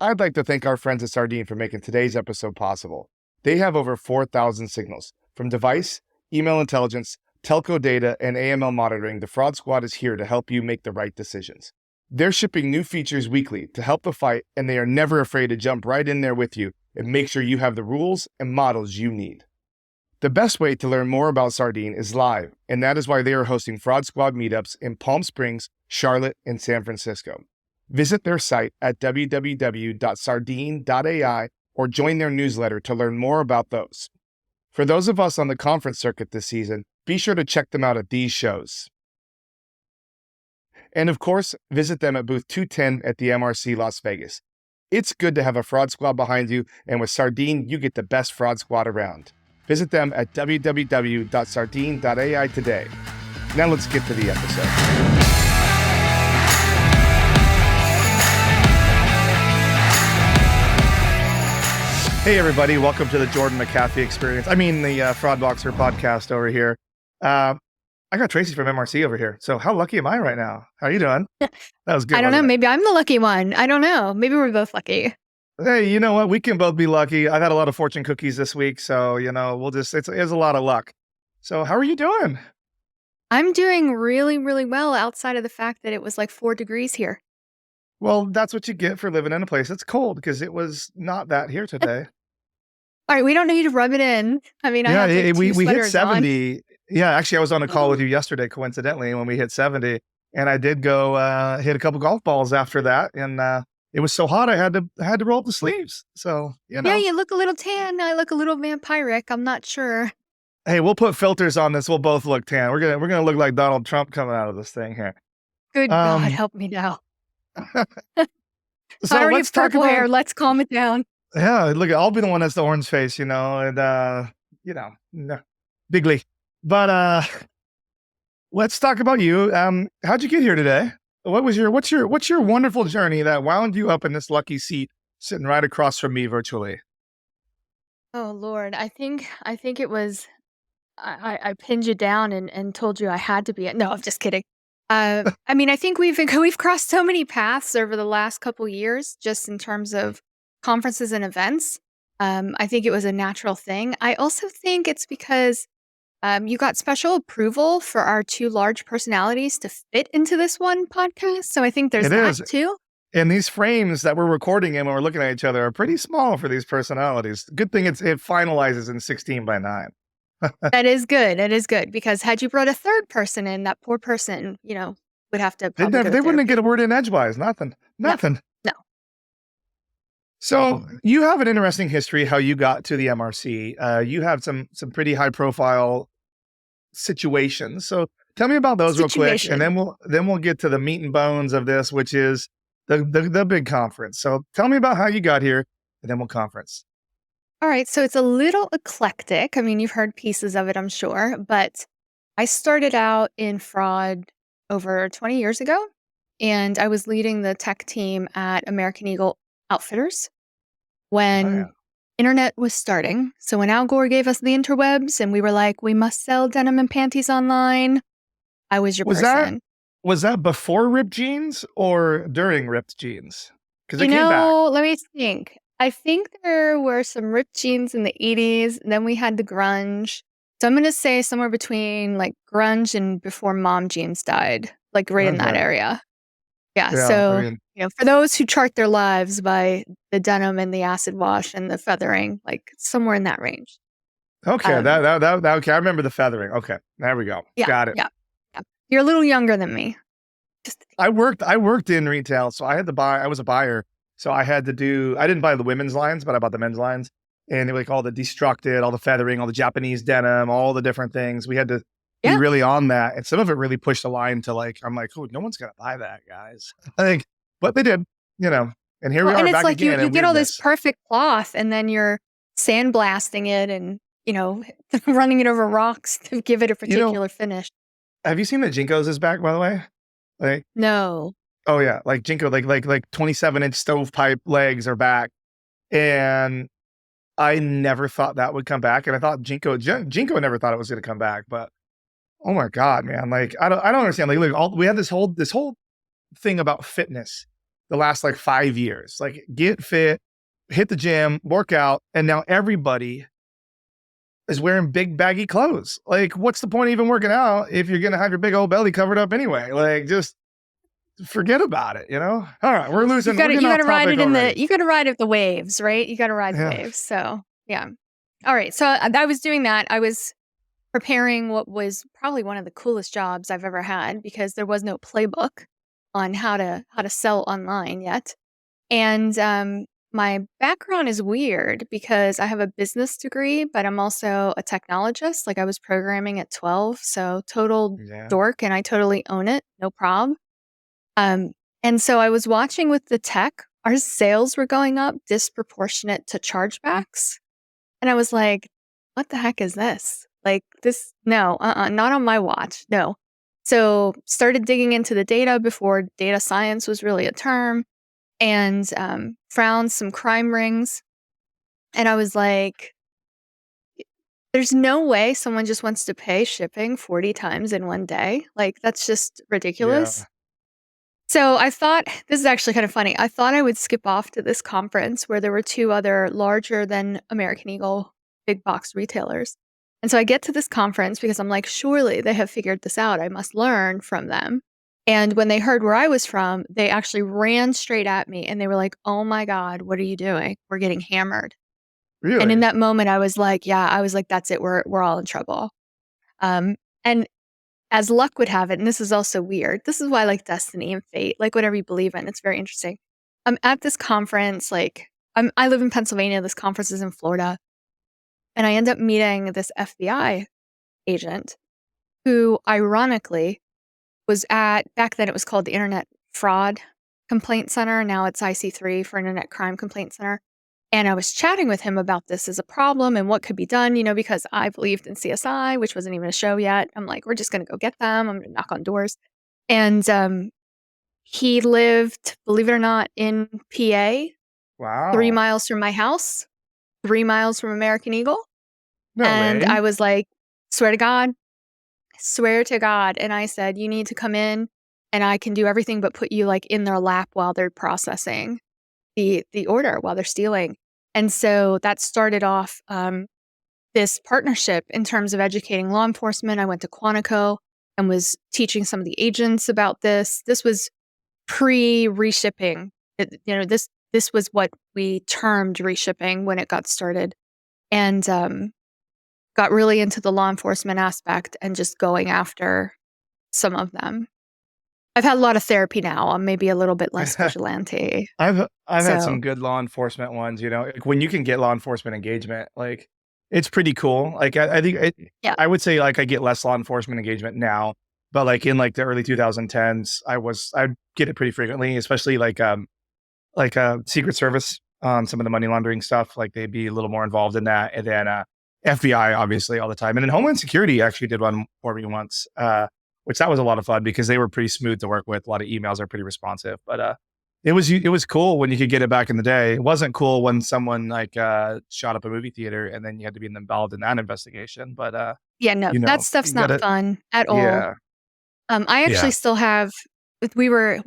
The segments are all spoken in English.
I'd like to thank our friends at Sardine for making today's episode possible. They have over 4,000 signals. From device, email intelligence, telco data, and AML monitoring, the Fraud Squad is here to help you make the right decisions. They're shipping new features weekly to help the fight, and they are never afraid to jump right in there with you and make sure you have the rules and models you need. The best way to learn more about Sardine is live, and that is why they are hosting Fraud Squad meetups in Palm Springs, Charlotte, and San Francisco. Visit their site at www.sardine.ai or join their newsletter to learn more about those. For those of us on the conference circuit this season, be sure to check them out at these shows. And of course, visit them at booth 210 at the MRC Las Vegas. It's good to have a Fraud Squad behind you, and with Sardine, you get the best Fraud Squad around. Visit them at www.sardine.ai today. Now let's get to the episode. Hey everybody, welcome to the Jordan McAfee experience. The Fraud Boxer podcast over here. I got Tracy from MRC over here. So how lucky am I right now? How are you doing? That was good. I don't know. Maybe I'm the lucky one. I don't know. Maybe we're both lucky. Hey, you know what? We can both be lucky. I've had a lot of fortune cookies this week. So, it's a lot of luck. So how are you doing? I'm doing really, really well outside of the fact that it was like 4 degrees here. Well, that's what you get for living in a place that's cold, because it was not that here today. All right. We don't need to rub it in. I have like we hit 70. On. Yeah, actually, I was on a call with you yesterday, coincidentally, when we hit 70. And I did go hit a couple golf balls after that. And it was so hot, I had to roll up the sleeves. So, Yeah, you look a little tan. I look a little vampiric. I'm not sure. Hey, we'll put filters on this. We'll both look tan. We're gonna look like Donald Trump coming out of this thing here. Good God, help me now. So I already let's have talk purple about hair. Let's calm it down. Yeah, look, I'll be the one that's the orange face, and no, bigly. But let's talk about you. How'd you get here today? What's your wonderful journey that wound you up in this lucky seat, sitting right across from me virtually? Oh Lord, I think it was. I pinned you down and told you I had to be. No, I'm just kidding. I think we've crossed so many paths over the last couple years, just in terms of conferences and events. I think it was a natural thing. I also think it's because you got special approval for our 2 large personalities to fit into this one podcast. So I think there's that too. And these frames that we're recording in when we're looking at each other are pretty small for these personalities. Good thing it finalizes in 16 by 9. That is good. It is good, because had you brought a third person in, that poor person, would have to. They wouldn't get a word in edgewise. Nothing. No. So you have an interesting history how you got to the MRC. You have some pretty high profile situations. So tell me about those real quick, and then we'll get to the meat and bones of this, which is the big conference. So tell me about how you got here, and then we'll conference. All right. So it's a little eclectic. You've heard pieces of it, I'm sure, but I started out in fraud over 20 years ago, and I was leading the tech team at American Eagle Outfitters when internet was starting. So when Al Gore gave us the interwebs and we were like, we must sell denim and panties online, I was your person. Was that before ripped jeans or during ripped jeans? Because it came back. Let me think. I think there were some ripped jeans in the 80s. Then we had the grunge. So I'm going to say somewhere between like grunge and before mom jeans died, like right in that area. Yeah. So, for those who chart their lives by the denim and the acid wash and the feathering, like somewhere in that range. Okay. Okay. I remember the feathering. Okay. There we go. Yeah, Got it. Yeah. You're a little younger than me. I worked in retail, so I had to buy. I was a buyer. So I didn't buy the women's lines, but I bought the men's lines. And it was like all the destructed, all the feathering, all the Japanese denim, all the different things. We had to be really on that. And some of it really pushed the line to I'm like, oh, no one's going to buy that, guys. But they did, and here we are. And it's back like again, you get all this perfect cloth, and then you're sandblasting it and, running it over rocks to give it a particular finish. Have you seen that Jinkos is back, by the way? No. Oh yeah, like Jinko, like 27-inch stovepipe legs are back, and I never thought that would come back, and I thought Jinko never thought it was going to come back, but oh my God, man! Like I don't understand. Like look, we had this whole thing about fitness, the last like 5 years. Like get fit, hit the gym, work out, and now everybody is wearing big baggy clothes. Like, what's the point of even working out if you're gonna have your big old belly covered up anyway? Like, just forget about it, you know? All right, we're You losing, we're gotta getting you off gotta ride topic it in already. the you gotta ride the waves, right? You gotta ride the Yeah. waves. So yeah. All right. So I was doing that. I was preparing what was probably one of the coolest jobs I've ever had because there was no playbook on how to sell online yet. And my background is weird because I have a business degree, but I'm also a technologist. Like I was programming at 12, so total Yeah. dork, and I totally own it, no problem. Um, and so I was watching with the tech, our sales were going up disproportionate to chargebacks. And I was like, what the heck is this? Like this, no, not on my watch. No. So started digging into the data before data science was really a term and found some crime rings. And I was like, there's no way someone just wants to pay shipping 40 times in one day. Like, that's just ridiculous. Yeah. So I thought this is actually kind of funny. I thought I would skip off to this conference where there were two other larger than American Eagle big box retailers. And so I get to this conference because I'm like, surely they have figured this out. I must learn from them. And when they heard where I was from, they actually ran straight at me and they were like, oh my God, what are you doing? We're getting hammered. And in Really? that moment, I was like, yeah, I was like, that's it. We're all in trouble. And as luck would have it, and this is also weird, this is why I like destiny and fate, like whatever you believe in, it's very interesting. I'm at this conference, like I live in Pennsylvania, this conference is in Florida, and I end up meeting this FBI agent who ironically was at back then it was called the Internet Fraud Complaint Center, now it's IC3 for Internet Crime Complaint Center. And I was chatting with him about this as a problem and what could be done, because I believed in CSI, which wasn't even a show yet. I'm like, we're just going to go get them. I'm going to knock on doors. And he lived, believe it or not, in PA, Wow. 3 miles from my house, 3 miles from American Eagle. No And way. I was like, swear to God, swear to God. And I said, you need to come in and I can do everything but put you like in their lap while they're processing the order while they're stealing. And so that started off this partnership in terms of educating law enforcement. I went to Quantico and was teaching some of the agents about this. This was pre-reshipping. This was what we termed reshipping when it got started, and got really into the law enforcement aspect and just going after some of them. I've had a lot of therapy now. I'm maybe a little bit less vigilante. I've had So some good law enforcement ones, like when you can get law enforcement engagement, like it's pretty cool. Like I think yeah, I would say like I get less law enforcement engagement now, but like in like the early 2010s, I'd get it pretty frequently, especially like Secret Service, some of the money laundering stuff, like they'd be a little more involved in that. And then FBI obviously all the time. And then Homeland Security actually did one for me once, which that was a lot of fun because they were pretty smooth to work with. A lot of emails are pretty responsive, but it was cool when you could get it back in the day. It wasn't cool when someone like shot up a movie theater and then you had to be involved in that investigation. But yeah, no, that you stuff's not gotta, fun at all. yeah, I actually yeah. still have. We were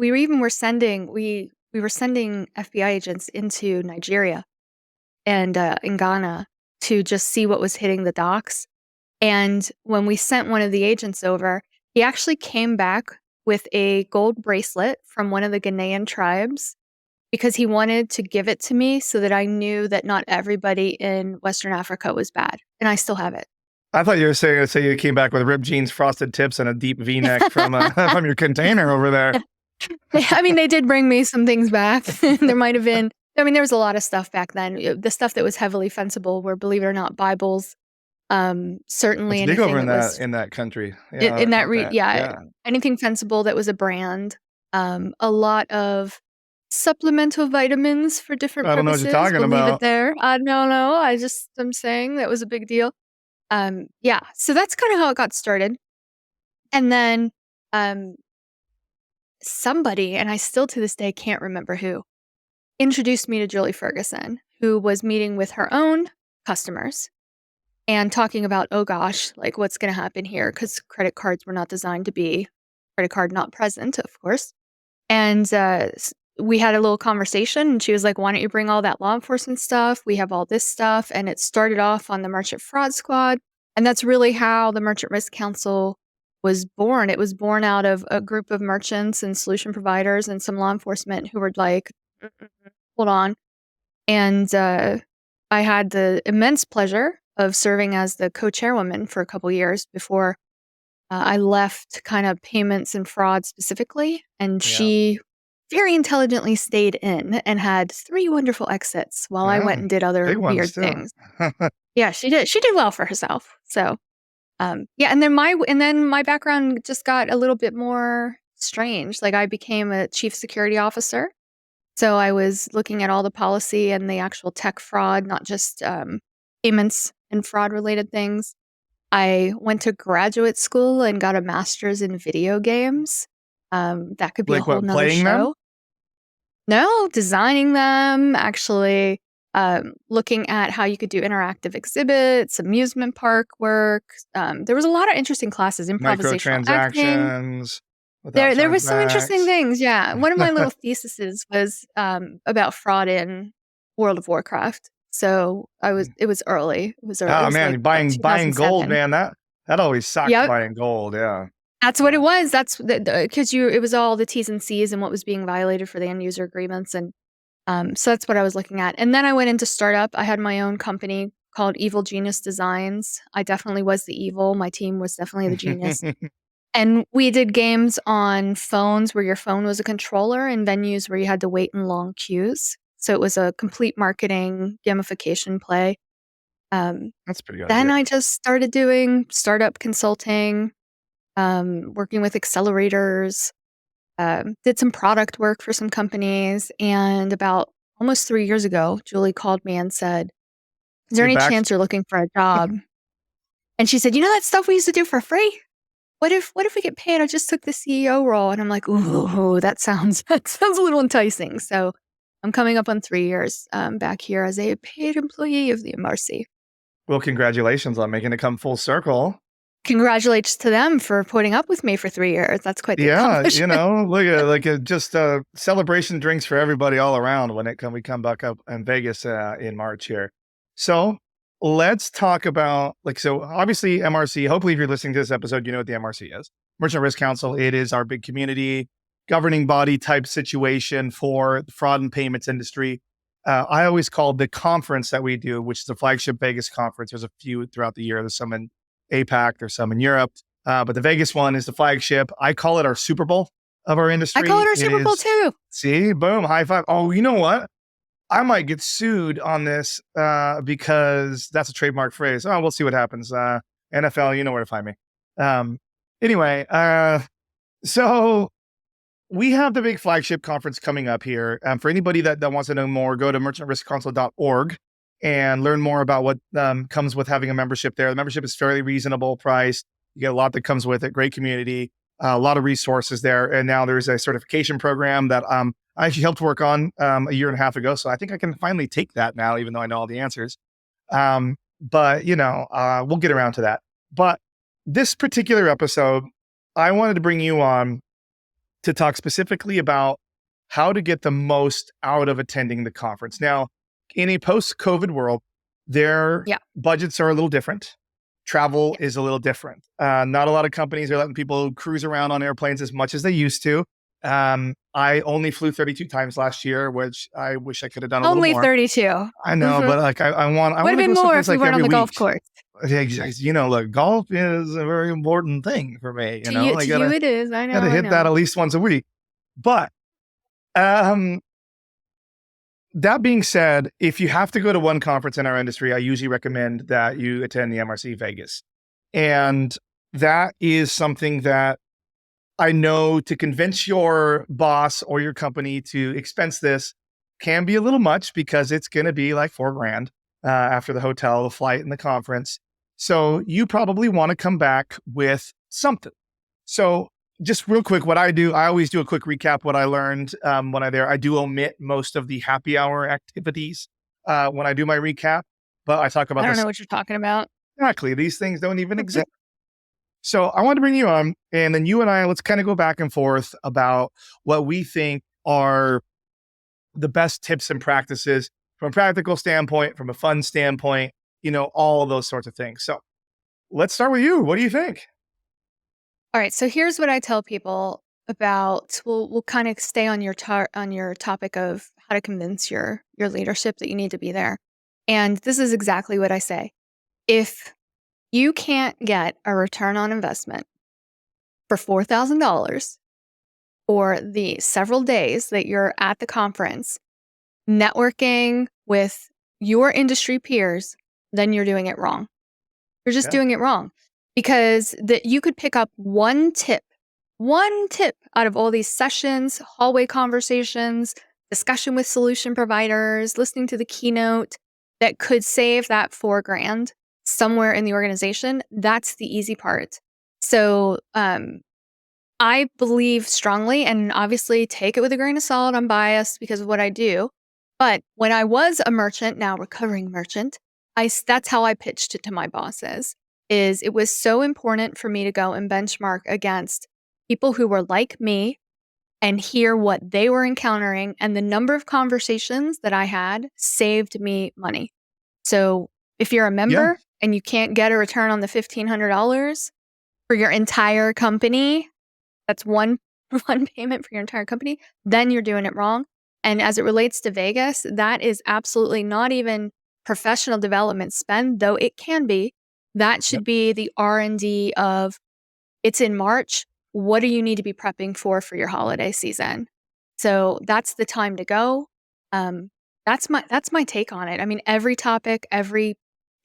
sending FBI agents into Nigeria and in Ghana to just see what was hitting the docks. And when we sent one of the agents over, he actually came back with a gold bracelet from one of the Ghanaian tribes because he wanted to give it to me so that I knew that not everybody in Western Africa was bad. And I still have it. I thought you were saying say you came back with ripped jeans, frosted tips, and a deep V-neck from from your container over there. I mean, they did bring me some things back. There might have been, I mean, there was a lot of stuff back then. The stuff that was heavily fencible were, believe it or not, Bibles. Certainly It's big over anything that was in that country. in Yeah, that, about that. yeah, Yeah. anything fencible that was a brand. A lot of supplemental vitamins for different I don't know what you're purposes. talking We'll leave it about. there. I don't know. I'm saying that was a big deal. Yeah. So that's kind of how it got started. And then, um, somebody, and I still to this day can't remember who, introduced me to Julie Ferguson, who was meeting with her own customers and talking about, oh gosh, like what's going to happen here? Because credit cards were not designed to be credit card not present, of course. And we had a little conversation and she was like, "Why don't you bring all that law enforcement stuff? We have all this stuff." And it started off on the Merchant Fraud Squad. And that's really how the Merchant Risk Council was born. It was born out of a group of merchants and solution providers and some law enforcement who were like, hold on. And I had the immense pleasure of serving as the co-chairwoman for a couple years before I left kind of payments and fraud specifically. And Yeah. she very intelligently stayed in and had 3 wonderful exits while I went Yeah. and did other Big ones weird too. things. Yeah, she did. She did well for herself. So, yeah, and then my background just got a little bit more strange. Like I became a chief security officer. So I was looking at all the policy and the actual tech fraud, not just payments and fraud related things. I went to graduate school and got a master's in video games. That could be a Like whole what, nother playing them? show. No, designing them, actually, looking at how you could do interactive exhibits, amusement park work. There was a lot of interesting classes, improvisational acting. Microtransactions without There was some interesting chargebacks. things, yeah. One of my little theses was, about fraud in World of Warcraft. So it was early. It Oh was like, man, what, buying gold, 2007? man. That always sucks Yep. buying gold. Yeah. That's what Yeah. it was. That's the 'cause it was all the T's and C's and what was being violated for the end user agreements, and, so that's what I was looking at, and then I went into startup. I had my own company called Evil Genius Designs. I definitely was the evil. My team was definitely the genius, and we did games on phones where your phone was a controller and venues where you had to wait in long queues, so it was a complete marketing gamification play. Um, That's a pretty good then idea. I just started doing startup consulting, working with accelerators, did some product work for some companies. And about almost 3 years ago, Julie called me and said, "Is there Get any back. chance you're looking for a job?" And she said, "You know that stuff we used to do for free? What if we get paid? I just took the CEO role." And I'm like, "Ooh, that sounds that sounds a little enticing." So I'm coming up on 3 years back here as a paid employee of the MRC. Well, congratulations on making it come full circle. Congratulations to them for putting up with me for 3 years. That's quite the Yeah, accomplishment. look at just celebration drinks for everybody all around when we come back up in Vegas in March here. So let's talk about so obviously MRC. Hopefully, if you're listening to this episode, you know what the MRC is. Merchant Risk Council. It is our big community governing body type situation for the fraud and payments industry. I always call the conference that we do, which is the flagship Vegas conference. There's a few throughout the year. There's some in APAC. There's some in Europe. But the Vegas one is the flagship. I call it our Super Bowl of our I call it industry. our It Super Bowl is, too. see, boom, high five. Oh, you know what? I might get sued on this because that's a trademark phrase. Oh, we'll see what happens. NFL, you know where to find me. Um, anyway, so we have the big flagship conference coming up here. For anybody that wants to know more, go to merchantriskcouncil.org and learn more about what comes with having a membership there. The membership is fairly reasonable priced. You get a lot that comes with it, great community, a lot of resources there. And now there's a certification program that I actually helped work on a year and a half ago. So I think I can finally take that now, even though I know all the answers. But, we'll get around to that. But this particular episode, I wanted to bring you on to talk specifically about how to get the most out of attending the conference. Now, in a post-COVID world, their Yeah. budgets are a little different. Travel Yeah. is a little different. Not a lot of companies are letting people cruise around on airplanes as much as they used to. I only flew 32 times last year, which I wish I could have done a little Only more. 32. I know, Mhm. but I want Would have to go been more someplace if we like weren't on every the golf week. course. Yeah, exactly. Look, golf is a very important thing for me. I To you it is. I know, gotta I hit that know. at least once a week. But um, that being said, if you have to go to one conference in our industry, I usually recommend that you attend the MRC Vegas. And that is something that I know to convince your boss or your company to expense this can be a little much because it's going to be like $4,000 after the hotel, the flight, and the conference. So you probably want to come back with something. So just real quick, what I do, I always do a quick recap what I learned when I do omit most of the happy hour activities when I do my recap, but I talk I about don't know this what you're talking about. exactly. These things don't even exist. So I want to bring you on, and then you and I, let's kind of go back and forth about what we think are the best tips and practices from a practical standpoint, from a fun standpoint, all of those sorts of things. So let's start with you. What do you think? All right, so here's what I tell people about. We'll kind of stay on your topic of how to convince your leadership that you need to be there. And this is exactly what I say. If you can't get a return on investment for $4,000 for the several days that you're at the conference, networking with your industry peers, then you're doing it wrong. You're just Yeah. doing it wrong because that you could pick up one tip out of all these sessions, hallway conversations, discussion with solution providers, listening to the keynote that could save that 4 grand somewhere in the organization. That's the easy part. So, I believe strongly, and obviously take it with a grain of salt. I'm biased because of what I do. But when I was a merchant, now recovering merchant, that's how I pitched it to my bosses. Is it was so important for me to go and benchmark against people who were like me and hear what they were encountering, and the number of conversations that I had saved me money. So if you're a Yeah. member and you can't get a return on the $1,500 for your entire company, that's one one payment for your entire company, then you're doing it wrong. And as it relates to Vegas, that is absolutely not even professional development spend, though it can be. That Yep. should be the R&D of, it's in March, what do you need to be prepping for your holiday season? So that's the time to go. Um, that's my take on it. I mean, every topic, every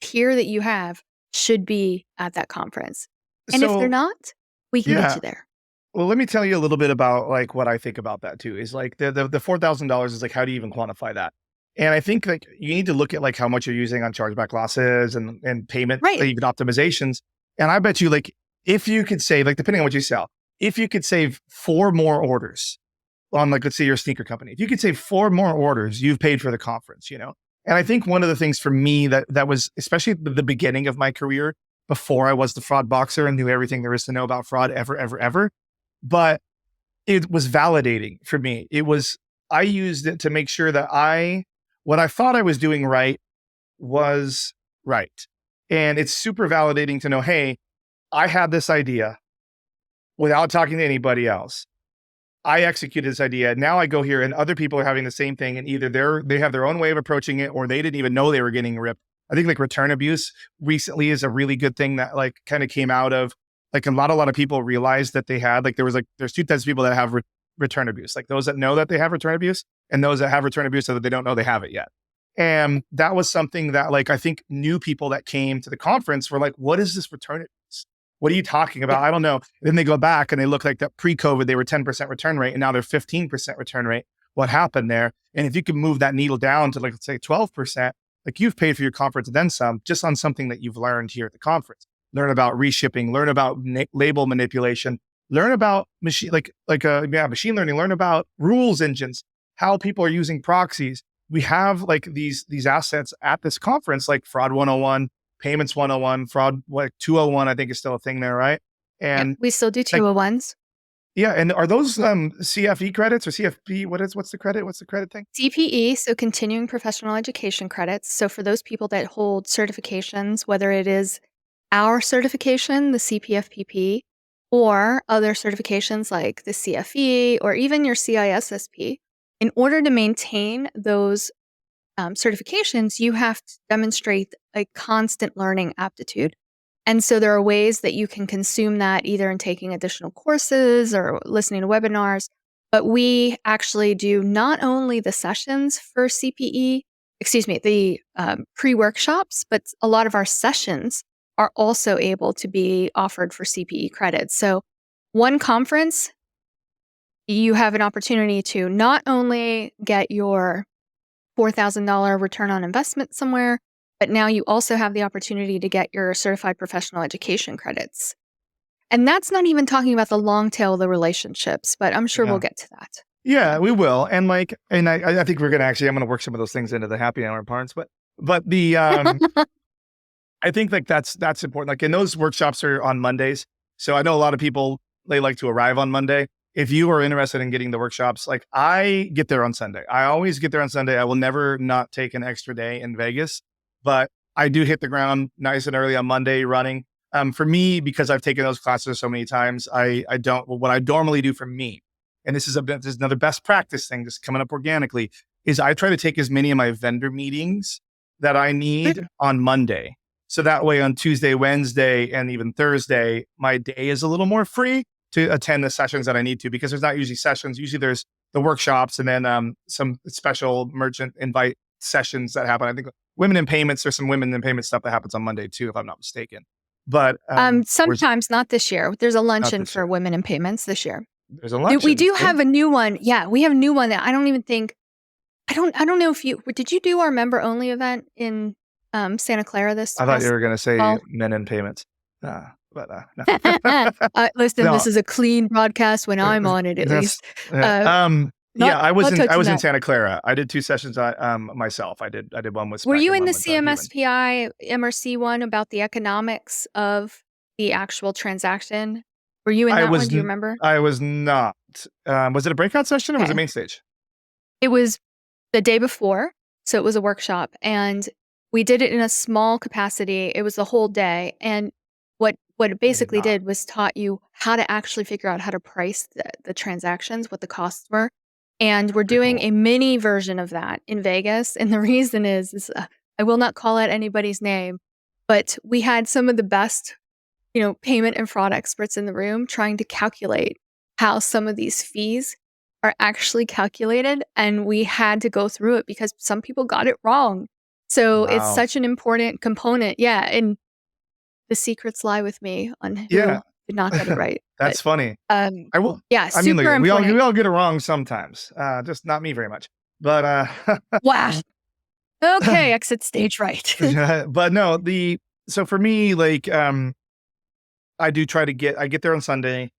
peer that you have should be at that conference. And if they're So, not, we can get yeah. you there. Well, let me tell you a little bit about like what I think about that too. Is like the $4,000 is like, how do you even quantify that? And I think like you need to look at like how much you're using on chargeback losses and payment, Right. like, even optimizations. And I bet you like if you could save, like depending on what you sell, if you could save 4 more orders on, like, let's say you're a sneaker company, if you could save 4 more orders, you've paid for the conference. And I think one of the things for me that was especially at the beginning of my career, before I was the fraud boxer and knew everything there is to know about fraud ever, but it was validating for me. I used it to make sure that what I thought I was doing right was right. And it's super validating to know, hey, I had this idea without talking to anybody else. I executed this idea. Now I go here and other people are having the same thing, and either they have their own way of approaching it, or they didn't even know they were getting ripped. I think like return abuse recently is a really good thing that like kind of came out of like a lot of people realized that they had like there's 2 types of people that have return abuse, like those that know that they have return abuse and those that have return abuse so that they don't know they have it yet. And that was something that like I think new people that came to the conference were like, what is this return abuse? What are you talking about? Yeah. I don't know. Then they go back and they look like that pre-COVID, they were 10% return rate and now they're 15% return rate. What happened there? And if you can move that needle down to like, let's say 12%, like you've paid for your conference and then some, just on something that you've learned here at the conference. Learn about reshipping, learn about label manipulation, learn about machine learning, learn about rules engines, how people are using proxies. We have like these assets at this conference, like Fraud 101, Payments 101, Fraud like 201, I think is still a thing there, right? Yep. And We still do like, 201s. yeah, and are those CFE credits or CFP? What's the credit? What's the credit thing? CPE, so continuing professional education credits. So for those people that hold certifications, whether it is our certification, the CPFPP, or other certifications like the CFE or even your CISSP, in order to maintain those certifications, you have to demonstrate a constant learning aptitude. And so there are ways that you can consume that either in taking additional courses or listening to webinars. But we actually do not only the sessions for CPE, the pre-workshops, but a lot of our sessions are also able to be offered for CPE credits. So one conference, you have an opportunity to not only get your $4,000 return on investment somewhere, but now you also have the opportunity to get your certified professional education credits. And that's not even talking about the long tail of the relationships, but I'm sure we'll Yeah. get to that. Yeah, we will. And like, and I think we're gonna I'm gonna work some of those things into the happy hour parts, but the I think like that's important. Like, and those workshops are on Mondays. So I know a lot of people, they like to arrive on Monday. if you are interested in getting the workshops, like I get there on Sunday. I always get there on Sunday. I will never not take an extra day in Vegas, but I do hit the ground nice and early on Monday running. For me, because I've taken those classes so many times, I don't, what I normally do for me, and this is another best practice thing just coming up organically, is I try to take as many of my vendor meetings that I need on Monday. So that way on Tuesday, Wednesday, and even Thursday, my day is a little more free to attend the sessions that I need to, because there's not usually sessions. Usually there's the workshops and then some special merchant invite sessions that happen. I think women in payments, there's some women in payment stuff that happens on Monday too, if I'm not mistaken. But Sometimes, not this year. There's a not luncheon this for year. women in payments this year. There's a We luncheon. do See? have a new one. Yeah, we have a new one that I don't even think. I don't know if did you do our member only event in Santa Clara this I thought you past were going to say fall? men in payments. No. Listen, No, this is a clean broadcast when I'm on it, at that's least. Yeah, I was in touching that. Santa Clara. I did 2 sessions myself. I did one with Were Spec you and in one the with Human. CMSPI MRC one about the economics of the actual transaction? Were you in I that one? was Do you remember? I was not. Was it a breakout session or was it Okay. main stage? It was the day before, so it was a workshop, and we did it in a small capacity. It was the whole day, and what it I did basically not. did was taught you how to actually figure out how to price the transactions, what the costs were, and we're Pretty doing cool. a mini version of that in Vegas, and the reason is I will not call out anybody's name, but we had some of the best, payment and fraud experts in the room trying to calculate how some of these fees are actually calculated, and we had to go through it because some people got it wrong. So it's Wow. such an important component. Yeah, and the secrets lie with me on Yeah. who did not get it right. But That's funny. um, I will. yeah, I mean, super look, important. we all get it wrong sometimes. Just not me very much. But Wow. Okay, exit stage right. but no, so for me, like I do try to I get there on Sunday,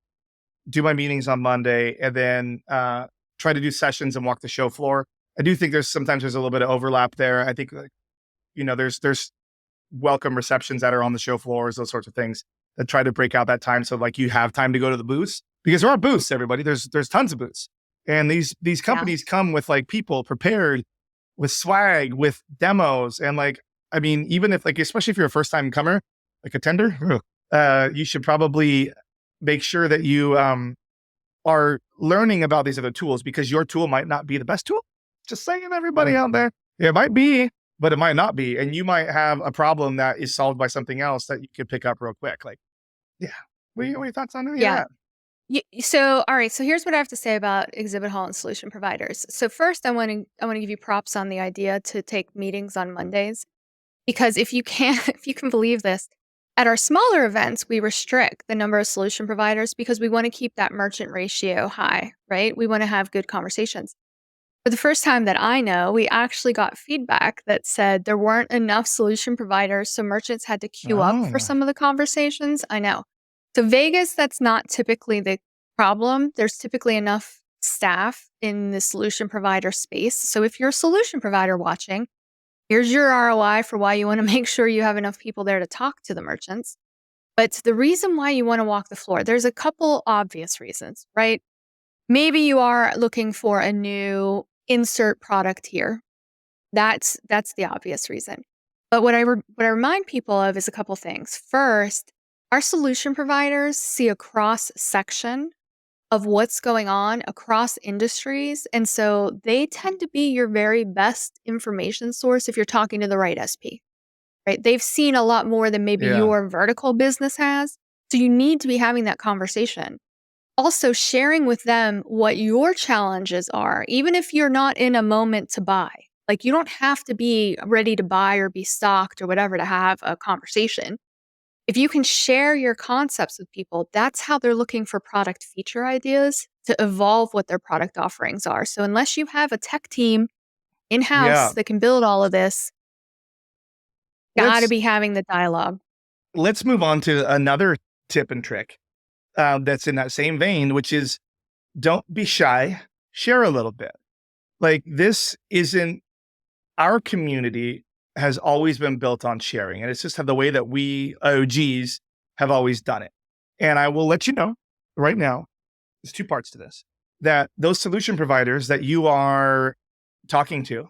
do my meetings on Monday, and then try to do sessions and walk the show floor. I do think sometimes there's a little bit of overlap there. I think, like, there's welcome receptions that are on the show floors, those sorts of things that try to break out that time. So like you have time to go to the booths, because there are booths, everybody. There's tons of booths. And these Yeah. companies come with like people prepared with swag, with demos. And like, I mean, even if like, especially if you're a first time comer, like a tender, you should probably make sure that you are learning about these other tools, because your tool might not be the best tool. Just saying, everybody out there, it might be, but it might not be. And you might have a problem that is solved by something else that you could pick up real quick. Like, yeah. What are your thoughts on any of Yeah. that? So, all right. So here's what I have to say about exhibit hall and solution providers. So first, I want to give you props on the idea to take meetings on Mondays, because if you can if you can believe this, at our smaller events we restrict the number of solution providers because we want to keep that merchant ratio high, right? We want to have good conversations. For the first time that I know, we actually got feedback that said there weren't enough solution providers, so merchants had to queue up for Oh, some of the conversations. I know. So Vegas, that's not typically the problem. There's typically enough staff in the solution provider space. So if you're a solution provider watching, here's your ROI for why you want to make sure you have enough people there to talk to the merchants. But the reason why you want to walk the floor, there's a couple obvious reasons, right? Maybe you are looking for a new insert product here. That's the obvious reason. But what I remind people of is a couple things. First, our solution providers see a cross section of what's going on across industries, and so they tend to be your very best information source if you're talking to the right SP. Right? They've seen a lot more than maybe yeah. your vertical business has. So you need to be having that conversation. Also, sharing with them what your challenges are, even if you're not in a moment to buy. Like, you don't have to be ready to buy or be stocked or whatever to have a conversation. If you can share your concepts with people, that's how they're looking for product feature ideas to evolve what their product offerings are. So, unless you have a tech team in Yeah. house that can build all of this, got to Let's be having the dialogue. let's move on to another tip and trick that's in that same vein, which is don't be shy. Share a little bit. Like, this isn't, our community has always been built on sharing, and it's just the way that we OGs have always done it. And I will let you know right now, there's two parts to this, that those solution providers that you are talking to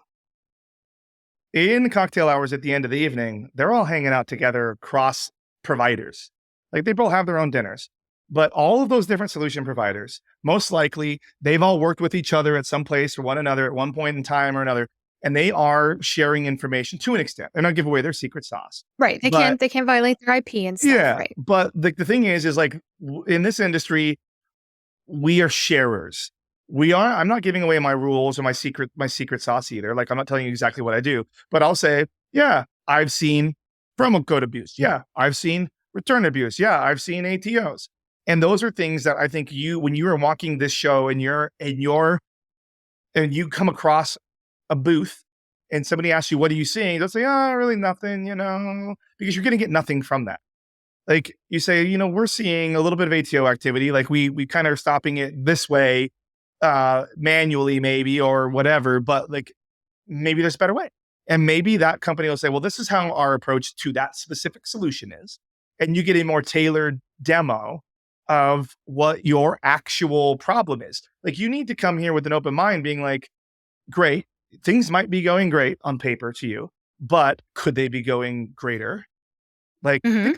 in cocktail hours at the end of the evening, they're all hanging out together cross providers. Like they both have their own dinners. But all of those different solution providers, most likely, they've all worked with each other at some place or one another at one point in time or another, and they are sharing information to an extent. They're not giving away their secret sauce. Right. But They can't violate their IP and stuff, yeah, right? but the thing is like in this industry, we are sharers. I'm not giving away my rules or my secret sauce either. Like I'm not telling you exactly what I do, but I'll say, yeah, I've seen promo code abuse. Yeah, I've seen return abuse. Yeah, I've seen ATOs. And those are things that I think when you are walking this show and you come across a booth and somebody asks you, what are you seeing? They'll say, oh, really nothing, because you're going to get nothing from that. Like you say, we're seeing a little bit of ATO activity. Like we kind of are stopping it this way, manually maybe, or whatever, but like maybe there's a better way. And maybe that company will say, well, this is how our approach to that specific solution is. And you get a more tailored demo of what your actual problem is. Like you need to come here with an open mind being like, great, things might be going great on paper to you, but could they be going greater? Like, Mhm.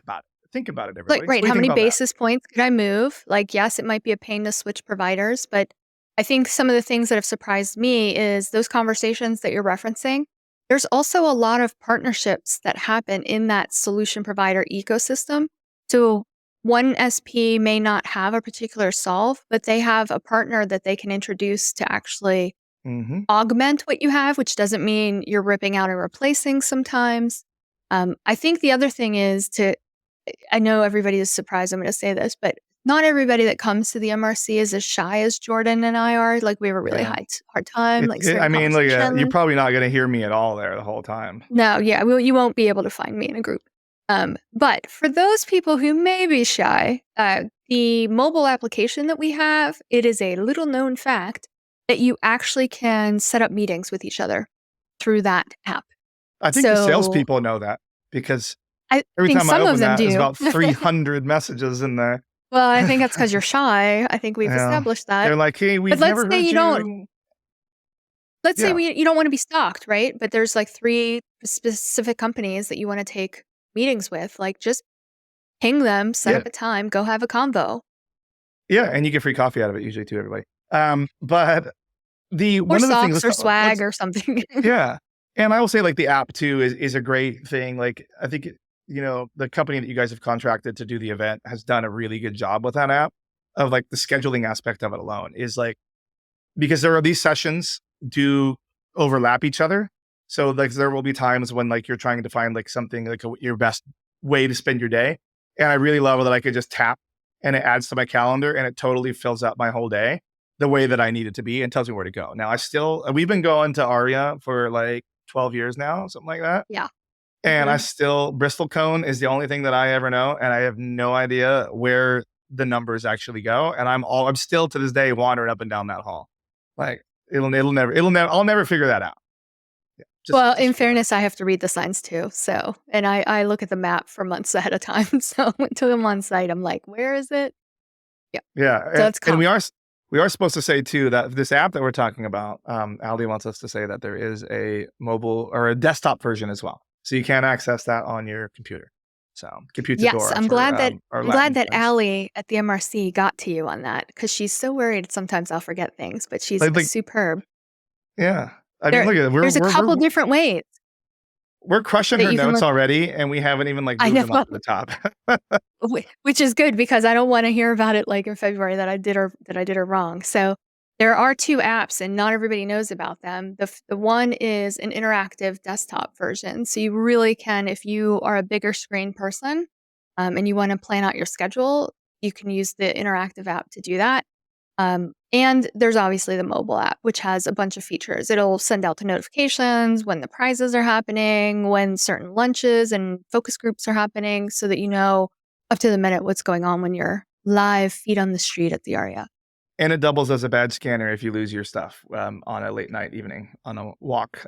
think about it, Like, everybody. So what right, do you how think many about that? basis points could I move? Like, yes, it might be a pain to switch providers, but I think some of the things that have surprised me is those conversations that you're referencing. There's also a lot of partnerships that happen in that solution provider ecosystem. So one SP may not have a particular solve, but they have a partner that they can introduce to actually Hmm. augment what you have, which doesn't mean you're ripping out and replacing sometimes. I think the other thing is I know everybody is surprised I'm gonna say this, but not everybody that comes to the MRC is as shy as Jordan and I are. Like, we have a really Yeah. hard time, like, I starting mean, like, you're conversations. probably not going to hear me at all there the whole time. No, yeah, well, you won't be able to find me in a group. But for those people who may be shy, the mobile application that we have, it is a little known fact that you actually can set up meetings with each other through that app. I think the So, salespeople know that because I every think time I some of open them that, there's do. about 300 messages in there. Well, I think that's 'cause you're shy. I think we've Yeah. established that. They're like, hey, But we've never heard you. let's say Yeah. you don't wanna be stalked, right? But there's, like, 3 specific companies that you wanna take meetings with, like, just ping them, set Yeah. up a time, go have a convo, Yeah. And you get free coffee out of it usually too, everybody. But or one of the things, socks or swag or something. yeah. And I will say like the app too is a great thing. Like I think, the company that you guys have contracted to do the event has done a really good job with that app of like the scheduling aspect of it alone is like, because there are these sessions do overlap each other. So like there will be times when like you're trying to find like something like your best way to spend your day. And I really love that I could just tap and it adds to my calendar and it totally fills out my whole day the way that I need it to be and tells me where to go. Now we've been going to Aria for like 12 years now, something like that. Yeah. And Mhm. Bristol Cone is the only thing that I ever know. And I have no idea where the numbers actually go. And I'm still to this day wandering up and down that hall. Like I'll never figure that out. Yeah, Well, just in for the record. fairness, I have to read the signs too, so and I look at the map for months ahead of time, so until I'm on site, I'm like, "Where is it?" Yeah. Yeah. So it's And common. we are supposed to say too that this app that we're talking about, Aldi wants us to say that there is a mobile or a desktop version as well. So you can access that on your computer. So Yes, computadora for our I'm glad Latin that friends. Allie at the MRC got to you on that because she's so worried sometimes I'll forget things, but she's Like superb. yeah. I mean, There look at it. there's a couple different ways We're crushing that her you can notes look. already, and we haven't even like I moved know, them up to the top. which is good because I don't wanna hear about it, like, in February that I did her wrong. So, there are 2 apps, and not everybody knows about them. The one is an interactive desktop version, so you really can if you are a bigger screen person, and you wanna plan out your schedule, you can use the interactive app to do that. And there's obviously the mobile app, which has a bunch of features. It'll send out the notifications when the prizes are happening, when certain lunches and focus groups are happening, so that you know up to the minute what's going on when you're live feet on the street at the area. And it doubles as a badge scanner if you lose your stuff on a late night evening on a walk,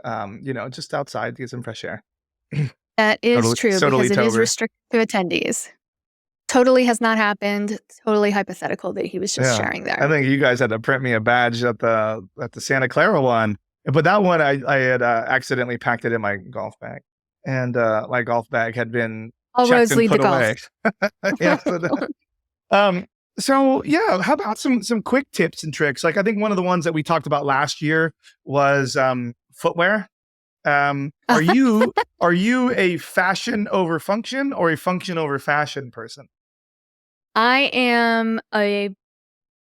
just outside to get some fresh air. That is Totally, true because totally it is tober. restricted to attendees. totally has not happened. Totally hypothetical that he was just Yeah. sharing I there. think you guys had to print me a badge at the Santa Clara one. But that one I had accidentally packed it in my golf bag. And my golf bag had been All checked roads and lead to put golf. away. Yeah. Um, so yeah, how about some quick tips and tricks? Like I think one of the ones that we talked about last year was footwear. Are you a fashion over function or a function over fashion person? I am a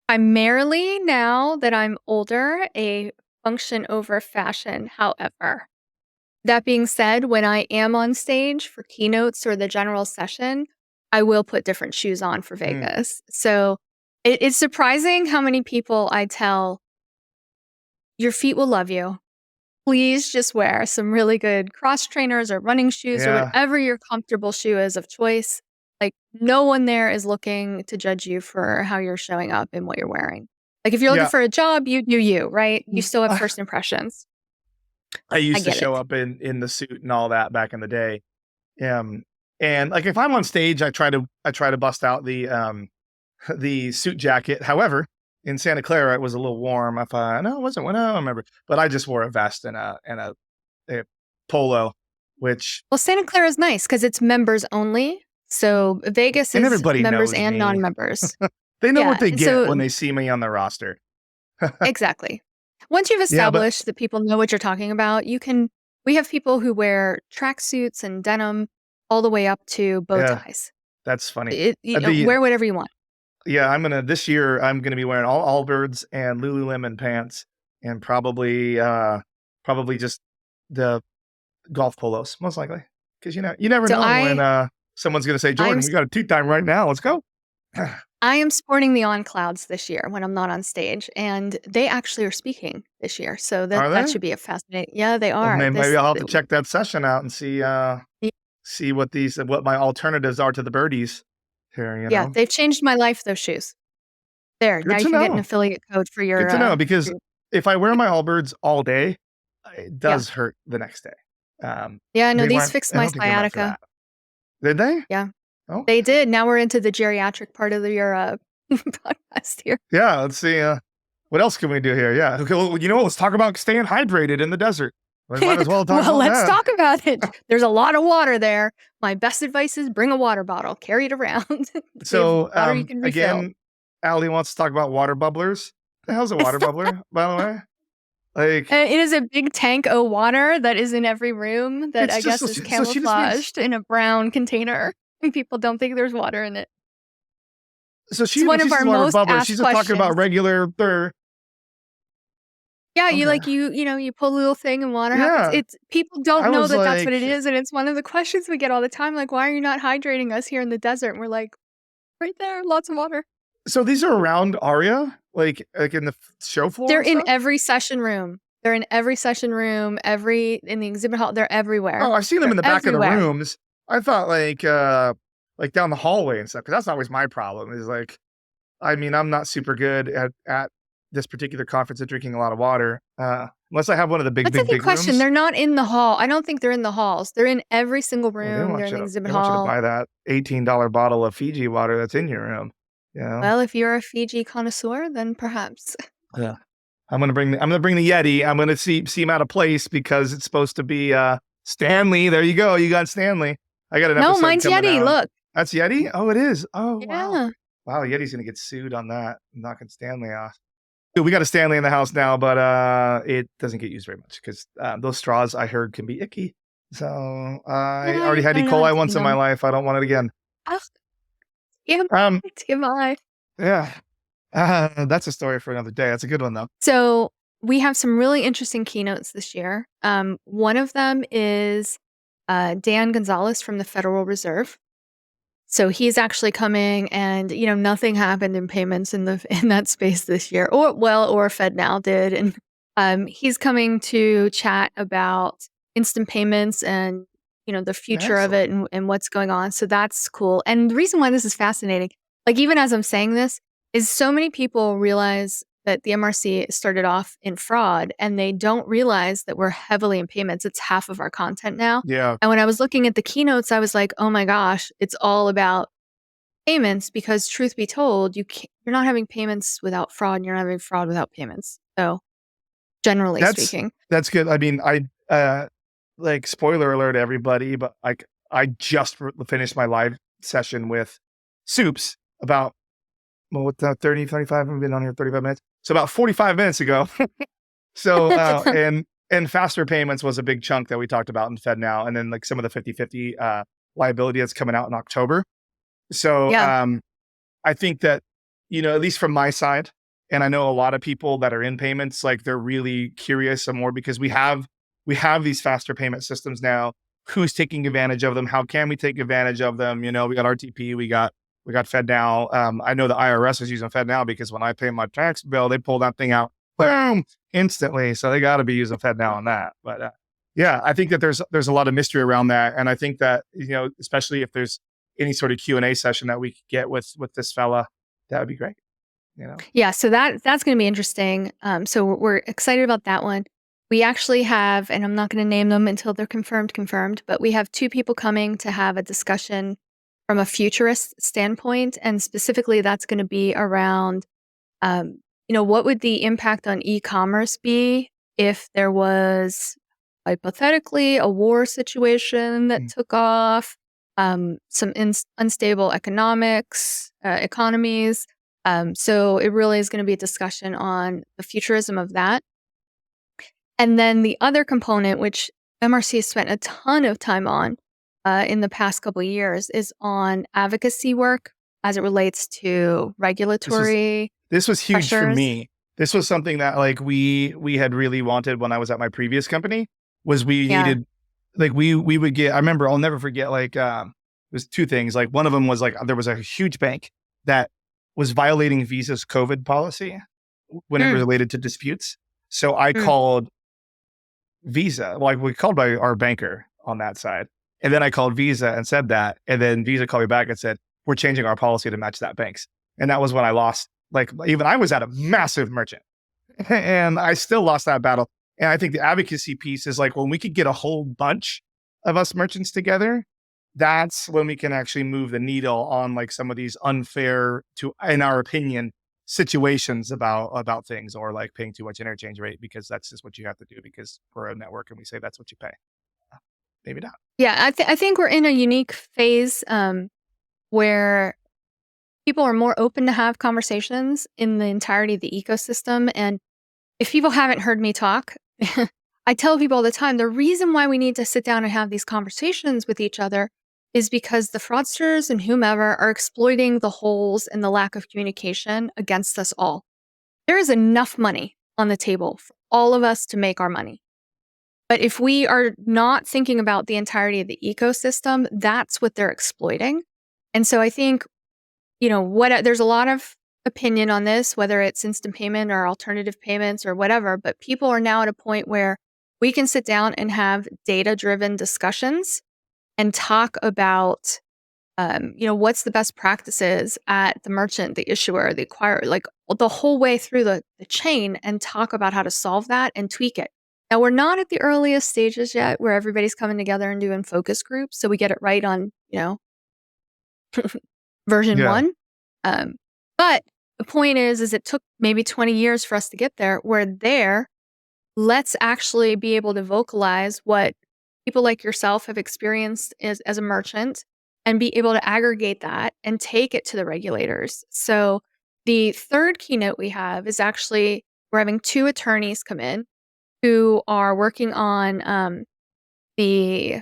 primarily, now that I'm older, a function over fashion. However, that being said, when I am on stage for keynotes or the general session, I will put different shoes on for Mm, Vegas. So it's surprising how many people I tell, your feet will love you. Please just wear some really good cross trainers or running shoes or yeah, whatever your comfortable shoe is of choice. Like, no one there is looking to judge you for how you're showing up and what you're wearing. Like, if you're looking yeah. for a job, you do you, right? You Mm, still have first impressions. I I used to get show it. up in the suit and all that back in the day. Um, and like if I'm on stage, I try to bust out the the suit jacket. However, in Santa Clara, it was a little warm. If I no, it wasn't. Well, no, I don't remember. But I just wore a vest and a polo, which Well, Santa Clara is nice because it's members only. So Vegas and is everybody members knows and me. non-members. They know what Yeah, they and get when so they see me on the roster. exactly. Once you've Yeah, but established that people know what you're talking about, we have people who wear tracksuits and denim all the way up to bow yeah, ties. that's funny. The Wear whatever you want. Yeah, this year I'm gonna be wearing all Allbirds and Lululemon pants and probably just the golf polos, most likely. Because you never So know when someone's gonna say, I'm Jordan, we got a tee time right now. Let's go. I am sporting the on clouds this year when I'm not on stage, and they actually are speaking this year. So Are that they? should be a fascinating. Yeah, they Well, are. maybe I'll have to check that session out and Y- see what my alternatives are to the birdies here, yeah, they've changed my life. Those shoes. There, now Good you to can get an know. affiliate code for Good to know for because your if I wear my Allbirds all day, it yeah. does hurt the next day. Yeah, no, They these weren't fixed I my don't think they're meant for sciatica. that. Did they? Yeah, they Okay. did. Now we're into the geriatric part of your podcast here. Yeah, let's see, what else can we do here? Yeah, okay, well, let's talk about staying hydrated in the desert. We might as well talk Well, about let's that. talk about it. There's a lot of water there. My best advice is bring a water bottle, carry it around. See if So, water you can refill. again, Allie wants to talk about water bubblers. The hell's a water bubbler, by the way? Like, It is a big tank of water that is in every room that it's I just guess is so she just needs camouflaged in a brown container, and people don't think there's water in it. so It's she one when of she our says water most bubbler, asked she's just talking about questions. regular Yeah, you okay. like you pull a little thing and water happens. Yeah, It's people don't I know was that that's like what it is, and it's one of the questions we get all the time, like, "Why are you not hydrating us here in the desert?" And we're like, "Right there, lots of water." so these are around Aria? Like in the show floor They're and in stuff? every session room. They're in every session room, every in the exhibit hall, they're everywhere. Oh, I've seen them They're in the back of the everywhere. rooms. I thought like down the hallway and stuff, because that's always my problem is like, I mean, I'm not super good at this particular conference at drinking a lot of water, unless I have one of the That's a good big question. rooms. They're not in the hall. I don't think they're in the halls. They're in every single Well, room. They're in the exhibit they want you to hall. buy that $18 bottle of Fiji water that's in your room, you know? Well, if you're a Fiji connoisseur, then perhaps. Yeah. I'm gonna bring the Yeti. I'm gonna seem out of place because it's supposed to be Stanley. There you go. You got Stanley. I got an No, episode mine's coming Yeti. out. Look. That's Yeti? Oh, it is. Oh, wow. Yeah. Wow, Yeti's gonna get sued on that, knocking Stanley off. Dude, we got a Stanley in the house now, but it doesn't get used very much because those straws I heard can be icky. So I already I had E. don't know. I've coli once seen in my them. life. I don't want it again. Oh, TMI. Um, TMI. yeah. That's a story for another day. That's a good one though. So we have some really interesting keynotes this year. One of them is Dan Gonzalez from the Federal Reserve. So he's actually coming, and nothing happened in payments in the in that space this year, or FedNow did, and he's coming to chat about instant payments and the future of Excellent. it and what's going on. So that's cool. And the reason why this is fascinating, like even as I'm saying this, is so many people realize that the MRC started off in fraud, and they don't realize that we're heavily in payments. It's half of our content now. Yeah. And when I was looking at the keynotes, I was like, oh my gosh, it's all about payments because truth be told, you're not having payments without fraud, and you're not having fraud without payments. So, generally That's speaking. that's good. I mean, like spoiler alert, everybody, but like I just finished my live session with Soups about well, what 30, 35. I've been on here 35 minutes. So about 45 minutes ago. So and faster payments was a big chunk that we talked about in Fed now, and then like some of the 50/50 liability that's coming out in October. So Yeah. I think that, at least from my side, and I know a lot of people that are in payments, like they're really curious some more because we have these faster payment systems now. Who's taking advantage of them? How can we take advantage of them? We got RTP, we got Fed now. I know the IRS is using Fed now because when I pay my tax bill, they pull that thing out, boom, instantly. So they got to be using Fed now on that. But yeah, I think that there's a lot of mystery around that, and I think that especially if there's any sort of Q&A session that we could get with this fella, that would be great. You know. Yeah, so that's gonna be interesting. So we're excited about that one. We actually have, and I'm not gonna name them until they're confirmed, but we have 2 people coming to have a discussion from a futurist standpoint, and specifically that's gonna be around, what would the impact on e-commerce be if there was, hypothetically, a war situation that Mm. took off, some unstable economies. So it really is going to be a discussion on the futurism of that. And then the other component, which MRC has spent a ton of time on in the past couple of years, is on advocacy work as it relates to This was regulatory this was huge for pressures. me. This was something that like we had really wanted when I was at my previous company. Was we Yeah. needed like we would get. I remember I'll never forget like there's two things. Like one of them was like there was a huge bank that was violating Visa's COVID policy when it Mm, related to disputes. So I mm. called Visa. Like we called by our banker on that side. And then I called Visa and said that. And then Visa called me back and said, we're changing our policy to match that bank's. And that was when I lost. Like even I was at a massive merchant and I still lost that battle. And I think the advocacy piece is like when we could get a whole bunch of us merchants together, that's when we can actually move the needle on like some of these unfair to, in our opinion, situations about things or like paying too much interchange rate because that's just what you have to do because we're a network and we say that's what you pay. Maybe not. Yeah, I think we're in a unique phase where people are more open to have conversations in the entirety of the ecosystem. And if people haven't heard me talk, I tell people all the time the reason why we need to sit down and have these conversations with each other is because the fraudsters and whomever are exploiting the holes and the lack of communication against us all. There is enough money on the table for all of us to make our money. But if we are not thinking about the entirety of the ecosystem, that's what they're exploiting. And so I think, there's a lot of opinion on this, whether it's instant payment or alternative payments or whatever, but people are now at a point where we can sit down and have data-driven discussions and talk about, what's the best practices at the merchant, the issuer, the acquirer, like the whole way through the chain and talk about how to solve that and tweak it. Now, we're not at the earliest stages yet where everybody's coming together and doing focus groups. So we get it right on, version Yeah. one. Um, but the point is it took maybe 20 years for us to get there. We're there. Let's actually be able to vocalize what people like yourself have experienced as a merchant and be able to aggregate that and take it to the regulators. So the third keynote we have is actually we're having 2 attorneys come in who are working on the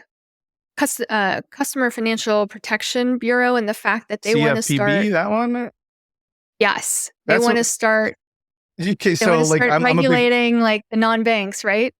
Customer Financial Protection Bureau and the fact that they want to CFPB, start. that one. Yes, they That's want what. to start. Okay, They want so to like start I'm a big regulating like the non-banks, right?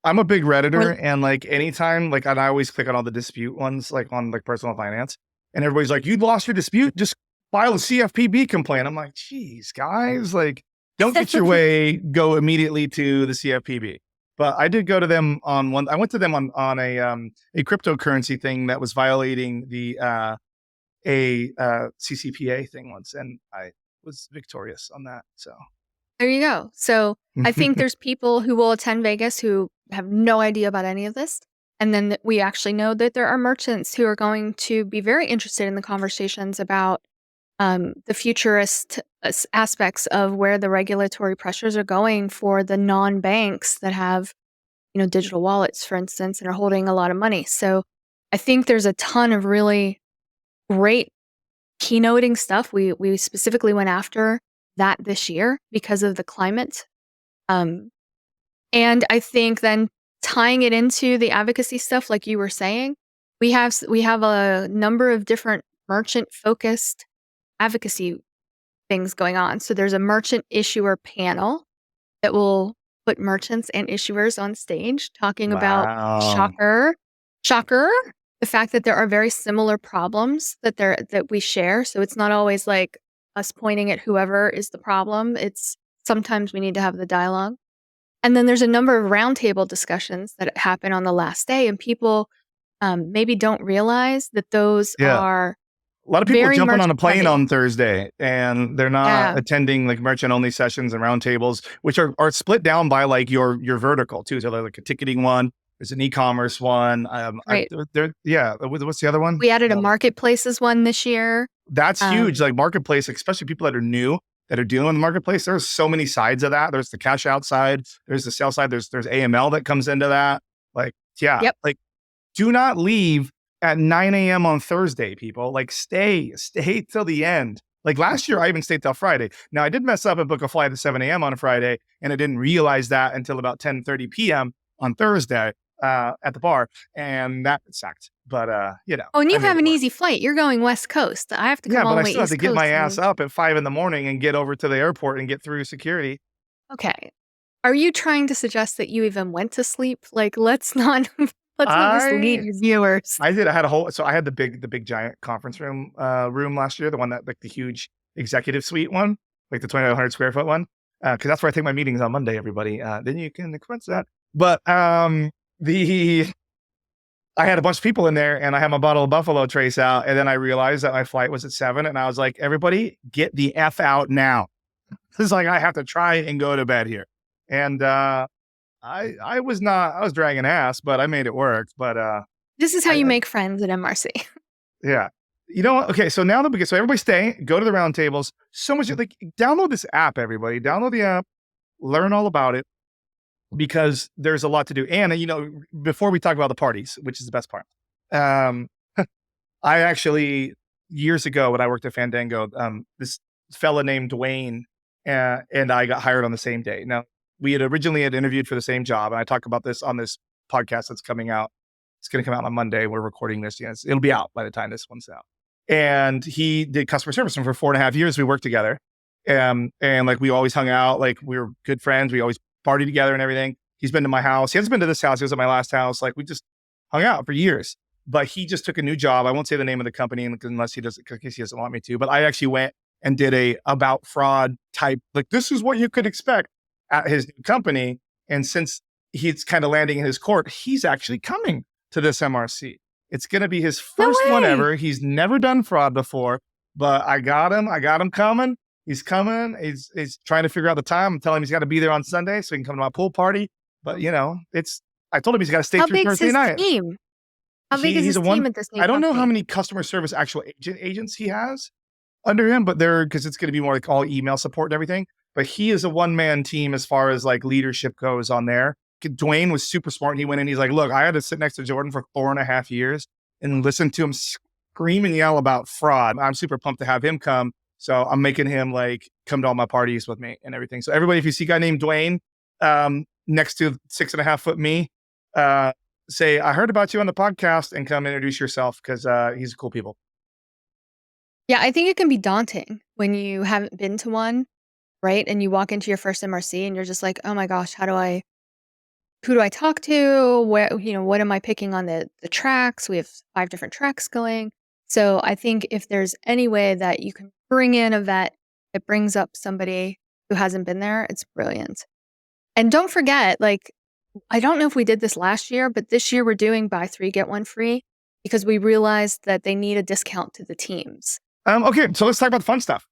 Or Redditor, and like anytime, like and I always click on all the dispute ones, like on like personal finance, and everybody's like, "You lost your dispute, just file a CFPB complaint." I'm like, "Geez, guys, like, don't get your way, go immediately to the CFPB." But I did go to them on one. I went to them on a cryptocurrency thing that was violating the CCPA thing once, and I was victorious on that. So there you go. So I think there's people who will attend Vegas who have no idea about any of this. And then we actually know that there are merchants who are going to be very interested in the conversations about the futurist aspects of where the regulatory pressures are going for the non-banks that have, digital wallets, for instance, and are holding a lot of money. So I think there's a ton of really great keynoting stuff. We specifically went after that this year because of the climate. Um, and I think then tying it into the advocacy stuff, like you were saying, we have a number of different merchant focused advocacy things going on. So there's a merchant issuer panel that will put merchants and issuers on stage talking about Wow. shocker, the fact that there are very similar problems that we share. So it's not always like us pointing at whoever is the problem. It's sometimes we need to have the dialogue. And then there's a number of roundtable discussions that happen on the last day, and people maybe don't realize that those Yeah. are A lot of people are very jumping on a merchant plane heavy. on Thursday and they're not Yeah, attending like merchant only sessions and roundtables, which are split down by like your vertical too. So there's like a ticketing one, there's an e-commerce one. right. Yeah. What's the other one? We added a marketplaces one this year. That's huge. Um, Like marketplace, especially people that are new that are dealing with the marketplace. There's so many sides of that. There's the cash out side. There's the sell side. There's AML that comes into that. Like, yeah, yep. like do not leave at 9 a.m. on Thursday, people. Like stay till the end. Like last year, I even stayed till Friday. Now I did mess up and book a flight at 7 a.m. on a Friday, and I didn't realize that until about 10:30 p.m. on Thursday at the bar, and that sucked. But Oh, and I you made have it an work. easy flight. You're going West Coast. I have to Yeah, come but all I the way still have to East get my Coast, ass and up at 5 in the morning and get over to the airport and get through security. okay. Are you trying to suggest that you even went to sleep? Like, let's not let's not mislead I your viewers. I had a whole so I had the big giant conference room last year, the one that like the huge executive suite one, like the 2,500 square foot one. Because that's where I take my meetings on Monday, everybody. Then you can expense that. But the I had a bunch of people in there and I had my bottle of Buffalo Trace out, and then I realized that my flight was at 7, and I was like, everybody get the F out now. It's like I have to try and go to bed here. And I was not I was dragging ass, but I made it work. But This is how you I make friends at MRC. yeah. You know what? Okay, so now that so everybody stay, go to the roundtables. So much like download this app, everybody. Download the app, learn all about it because there's a lot to do. And before we talk about the parties, which is the best part, um, I actually years ago when I worked at Fandango, this fella named Dwayne and I got hired on the same day. Now we had originally interviewed for the same job, and I talk about this on this podcast that's coming out. It's going to come out on Monday. We're recording this. Yes, it'll be out by the time this one's out. And he did customer service, and for 4.5 years we worked together. And like we always hung out, like we were good friends. We always partied together and everything. He's been to my house. He hasn't been to this house. He was at my last house. Like we just hung out for years. But he just took a new job. I won't say the name of the company unless he doesn't, because he doesn't want me to. But I actually went and did a about fraud type, like this is what you could expect at his new company. And since he's kind of landing in his court, he's actually coming to this MRC. It's going to be his No first one way. ever. He's never done fraud before, but I got him. I got him coming. He's coming. He's trying to figure out the time. I'm telling him he's got to be there on Sunday so he can come to my pool party. But I told him he's got to stay How through big's Thursday his night. team? How big is He's his a one. team at this new I don't know how company? many customer service actual agents he has under him, but because it's going to be more like all email support and everything. But he is a one-man team as far as like leadership goes on there. Dwayne was super smart. And he went in. He's like, look, I had to sit next to Jordan for 4.5 years and listen to him scream and yell about fraud. I'm super pumped to have him come. So I'm making him like come to all my parties with me and everything. So everybody, if you see a guy named Dwayne next to 6.5 foot me, say, I heard about you on the podcast and come introduce yourself because he's cool people. Yeah, I think it can be daunting when you haven't been to one, right? And you walk into your first MRC and you're just like, oh my gosh, who do I talk to? What am I picking on the tracks? We have 5 different tracks going. So I think if there's any way that you can bring in a vet that brings up somebody who hasn't been there, it's brilliant. And don't forget, like, I don't know if we did this last year, but this year we're doing buy 3, get 1 free because we realized that they need a discount to the teams. Okay, so let's talk about the fun stuff.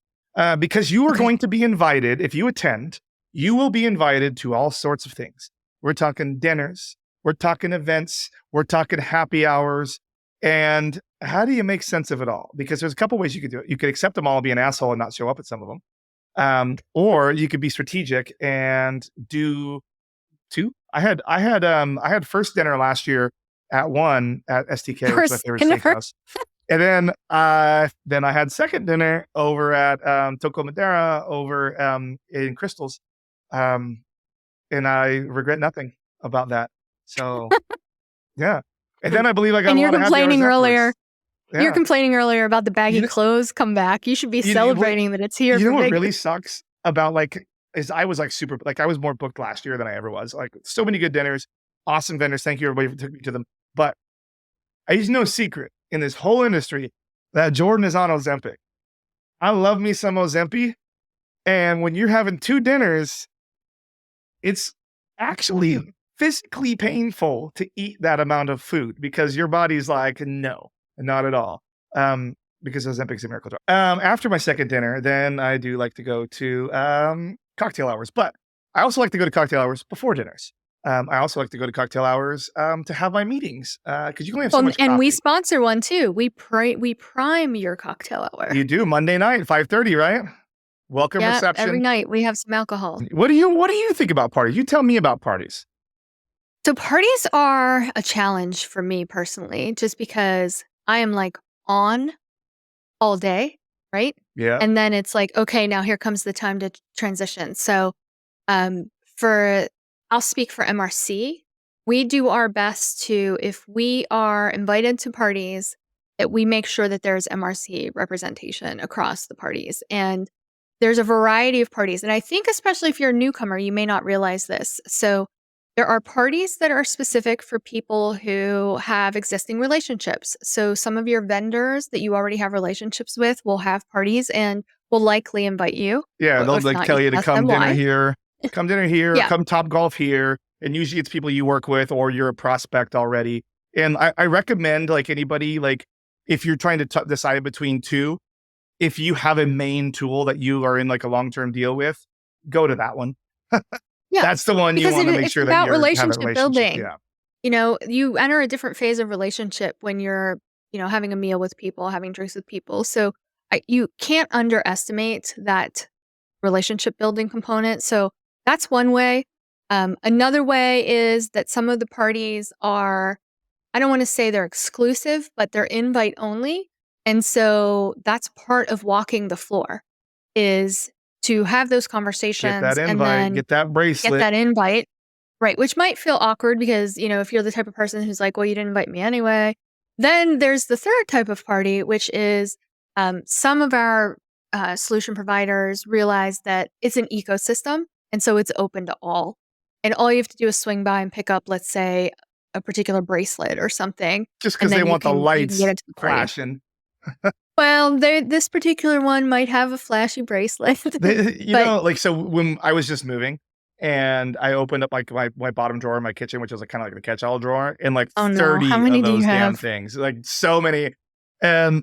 Because you are Okay. going to be invited, if you attend, you will be invited to all sorts of things. We're talking dinners, we're talking events, we're talking happy hours. And how do you make sense of it all? Because there's a couple ways you could do it. You could accept them all, be an asshole, and not show up at some of them. Or you could be strategic and do two. I had first dinner last year at one at STK, which is my First favorite dinner. steakhouse. And then I had second dinner over at Toco Madera over in Crystals. Um, and I regret nothing about that. So yeah. And then I believe I got And a you're lot of happy hours complaining earlier. afterwards. You're Yeah. complaining earlier about the baggy You know, clothes come back. You should be what celebrating that it's here you know for what Vegas. really sucks about like is I was like super like I was more booked last year than I ever was. Like so many good dinners, awesome vendors. Thank you everybody for taking me to them. But it's no secret in this whole industry that Jordan is on Ozempic. I love me some Ozempic. And when you're having two dinners, it's actually physically painful to eat that amount of food because your body's like, no, not at all. Because Ozempic's a miracle drug. After my second dinner, then I do like to go to cocktail hours, but I also like to go to cocktail hours before dinners. I also like to go to cocktail hours to have my meetings because you can only have so Well, much and we coffee. sponsor one too. We prime your cocktail hour. You do Monday night, 5:30, right? Welcome Yeah, every reception. night we have some alcohol. What do you think about parties? You tell me about parties. So parties are a challenge for me personally, just because I am like on all day, right? Yeah. And then it's like, okay, now here comes the time to transition. So um, for I'll speak for MRC. We do our best to, if we are invited to parties, that we make sure that there's MRC representation across the parties. And there's a variety of parties. And I think especially if you're a newcomer, you may not realize this. So there are parties that are specific for people who have existing relationships. So some of your vendors that you already have relationships with will have parties and will likely invite you. Yeah, Or they'll if like not, you tell you can to ask them come dinner why. here, Yeah. come Top Golf here, and usually it's people you work with or you're a prospect already. And I recommend like anybody like if you're trying to decide between two, if you have a main tool that you are in like a long-term deal with, go to that one. Yeah. That's the one you Because want to make it's sure that about you're have a relationship relationship. building. Yeah. You know, you enter a different phase of relationship when you're, having a meal with people, having drinks with people. So you can't underestimate that relationship building component. So that's one way. Another way is that some of the parties are, I don't want to say they're exclusive, but they're invite only. And so that's part of walking the floor is to have those Get that conversations and invite, then get that get bracelet. that invite. Right, which might feel awkward because, if you're the type of person who's like, "Well, you didn't invite me anyway." Then there's the third type of party, which is some of our solution providers realize that it's an ecosystem, and so it's open to all. And all you have to do is swing by and pick up, let's say, a particular bracelet or something, Just and because they then you want the can get lights into the party. flashing. Well, this particular one might have a flashy bracelet, but Like so when I was just moving and I opened up like my bottom drawer in my kitchen, which was like kind of like the catch-all drawer, and like oh no, how 30 many of do you those damn have? things, like so many. And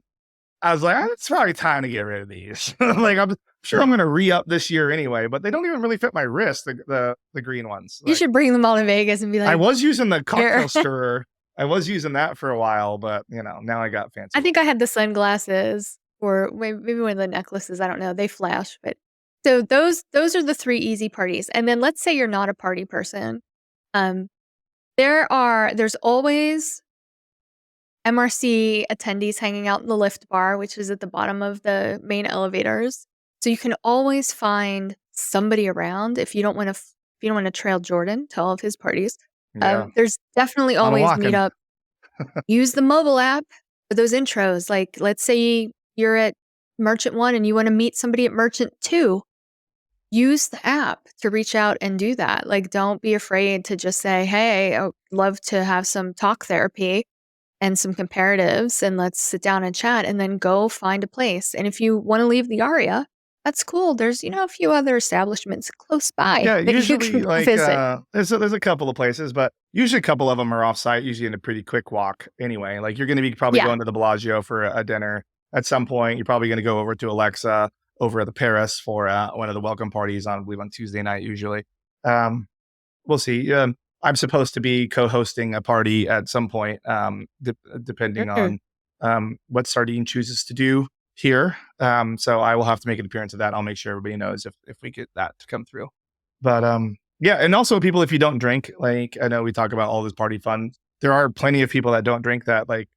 I was like, it's probably time to get rid of these. Like I'm sure I'm gonna re-up this year anyway, but they don't even really fit my wrist, the green ones. You Like should bring them all to Vegas and be I like, was using the "Here." cocktail stirrer. I was using that for a while, but now I got fancy I ones. think I had the sunglasses or maybe one of the necklaces, I don't know, they flash, but so those are the 3 easy parties, and then let's say you're not a party person, um, there's always MRC attendees hanging out in the lift bar, which is at the bottom of the main elevators, so you can always find somebody around if you don't wanna trail Jordan to all of his parties. Yeah. There's definitely On a always walking. meetup. Use the mobile app for those intros. Like, let's say you're at Merchant 1 and you wanna meet somebody at Merchant 2, use the app to reach out and do that. Like, don't be afraid to just say, "Hey, I would love to have some talk therapy and some comparatives, and let's sit down and chat," and then go find a place. And if you wanna leave the Aria, that's cool. There's, a few other establishments close by Yeah, that you usually can go like visit. there's a couple of places, but usually a couple of them are off site, usually in a pretty quick walk anyway. Like you're gonna be probably Yeah. going to the Bellagio for a dinner at some point. You're probably gonna go over to Alexa over at the Paris for one of the welcome parties on I believe on Tuesday night usually. Um, we'll see. I'm supposed to be co-hosting a party at some point, depending Mm. on what Sardine chooses to do here. So I will have to make an appearance of that. I'll make sure everybody knows if we get that to come through. But yeah, and also people, if you don't drink, like I know we talk about all this party fun. There are plenty of people that don't drink that, like,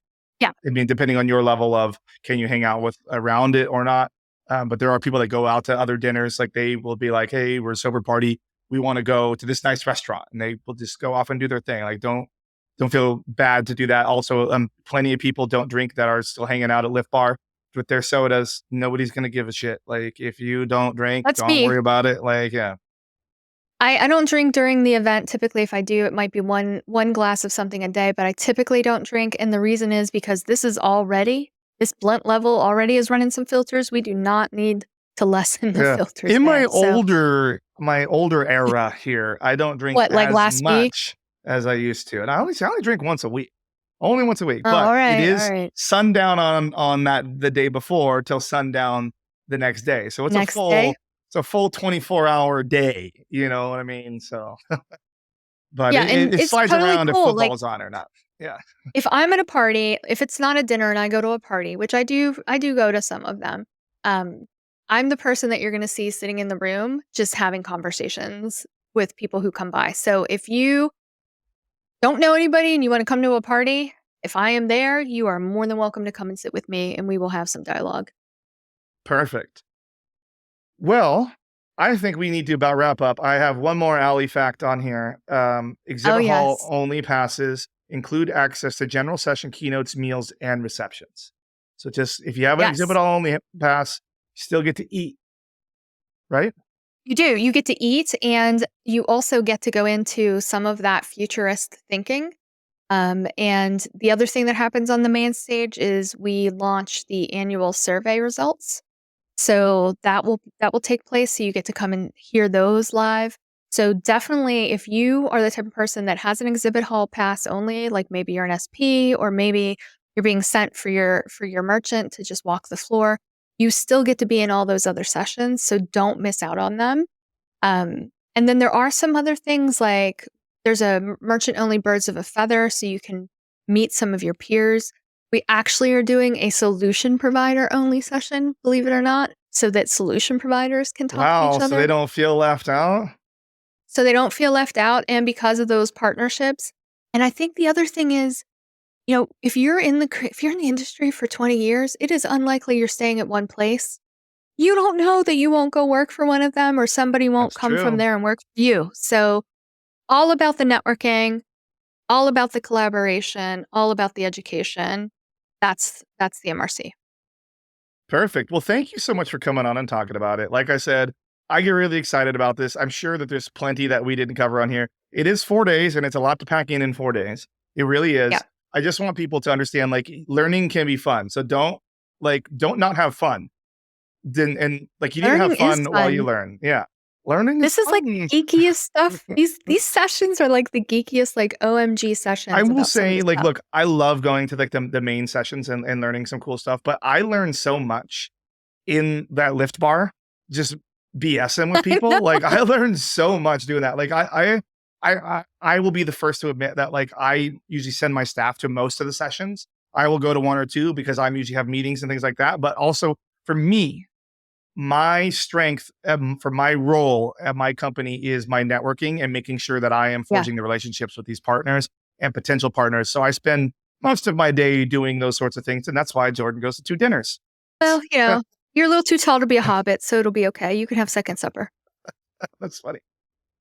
Yeah. I mean, depending on your level of can you hang out with around it or not. But there are people that go out to other dinners, like they will be like, hey, we're a sober party. We want to go to this nice restaurant, and they will just go off and do their thing. Like don't feel bad to do that. Also, plenty of people don't drink that are still hanging out at Lift Bar with their sodas. Nobody's gonna give a shit. Like if you don't drink, That's don't me. worry about it. Like yeah, I don't drink during the event. Typically, if I do, it might be one glass of something a day, but I typically don't drink. And the reason is because this blunt level already is running some filters. We do not need to lessen the yeah. filters In there. So my older era here, I don't drink what, like as last week? much as I used to, and I only drink once a week. Only once a week, Oh, but all it right, all is right. sundown on that the day before till sundown the next day. So Next day? it's a full 24-hour day. You know what I mean? So, but Yeah, and it it's slides totally around if cool. Like football's on or not. Yeah, if I'm at a party, if it's not a dinner and I go to a party, which I do go to some of them. Um, I'm the person that you're going to see sitting in the room just having conversations with people who come by. So if you don't know anybody and you want to come to a party, if I am there, you are more than welcome to come and sit with me and we will have some dialogue. perfect. Well, I think we need to about wrap up. I have one more alley fact on here. Oh, Exhibit hall yes. only passes include access to general session keynotes, meals, and receptions. So just if you have an exhibit Yes. hall only pass, you still get to eat, right? You do. You get to eat and you also get to go into some of that futurist thinking. And the other thing that happens on the main stage is we launch the annual survey results. So that will take place. So you get to come and hear those live. So definitely, if you are the type of person that has an exhibit hall pass only, like maybe you're an SP or maybe you're being sent for your merchant to just walk the floor, you still get to be in all those other sessions. So don't miss out on them. And then there are some other things like there's a merchant only birds of a feather, so you can meet some of your peers. We actually are doing a solution provider only session, believe it or not, so that solution providers can talk to Wow, each so they other don't feel left out? so they don't feel left out. And because of those partnerships. And I think the other thing is, if you're if you're in the industry for 20 years, it is unlikely you're staying at one place. You don't know that you won't go work for one of them or somebody won't That's come from true. there and work for you. So all about the networking, all about the collaboration, all about the education. That's the MRC. Perfect. Well, thank you so much for coming on and talking about it. Like I said, I get really excited about this. I'm sure that there's plenty that we didn't cover on here. It is 4 days and it's a lot to pack in 4 days. It really Yeah. is. I just want people to understand like learning can be fun. So don't not have fun. Then and like you need to have Learning is fun while you fun. learn. Yeah. Learning is This is like fun. geekiest stuff. These sessions are like the geekiest like OMG I sessions will about some of say, this like, stuff. look, I love going to like the main sessions and learning some cool stuff, but I learned so much in that lift bar, just BSing with I know. people. Like I learned so much doing that. Like I will be the first to admit that like I usually send my staff to most of the sessions. I will go to one or two because I'm usually have meetings and things like that. But also for me, my strength for my role at my company is my networking and making sure that I am Yeah. forging the relationships with these partners and potential partners. So I spend most of my day doing those sorts of things. And that's why Jordan goes to 2 dinners. Well, you're a little too tall to be a hobbit, so it'll be okay. You can have second supper. That's funny.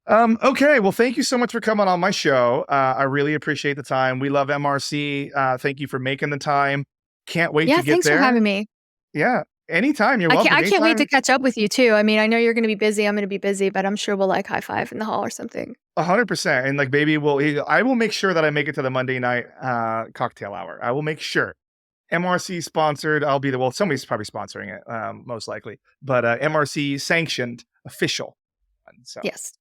Okay. Well, thank you so much for coming on my show. I really appreciate the time. We love MRC. Thank you for making the time. Can't wait to Yeah, get thanks for there. having me. Yeah. Anytime. You're welcome. I can't wait to Anytime. catch up with you too. I mean, I know you're gonna be busy, I'm gonna be busy, but I'm sure we'll like high five in the hall or something. 100%. And like, baby, I will make sure that I make it to the Monday night cocktail hour. I will make sure. MRC sponsored. I'll be the, well, somebody's probably sponsoring it, most likely, but MRC sanctioned official. And so Yes.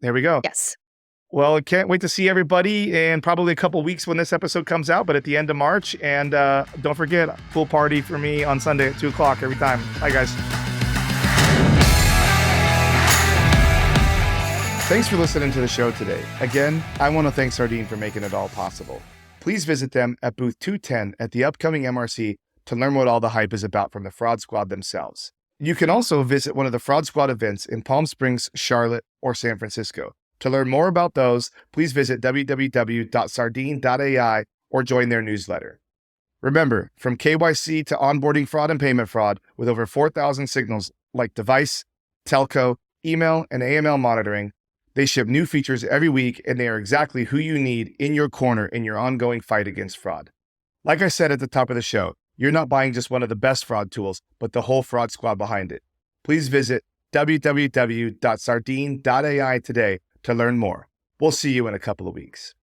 there we go. Yes. Well, I can't wait to see everybody in probably a couple weeks when this episode comes out, but at the end of March. And don't forget, pool party for me on Sunday at 2:00 every time. Bye, guys. Thanks for listening to the show today. Again, I want to thank Sardine for making it all possible. Please visit them at booth 210 at the upcoming MRC to learn what all the hype is about from the Fraud Squad themselves. You can also visit one of the Fraud Squad events in Palm Springs, Charlotte, or San Francisco. To learn more about those, please visit www.sardine.ai or join their newsletter. Remember, from KYC to onboarding fraud and payment fraud, with over 4,000 signals like device, telco, email, and AML monitoring, they ship new features every week, and they are exactly who you need in your corner in your ongoing fight against fraud. Like I said at the top of the show, you're not buying just one of the best fraud tools, but the whole Fraud Squad behind it. Please visit www.sardine.ai today to learn more. We'll see you in a couple of weeks.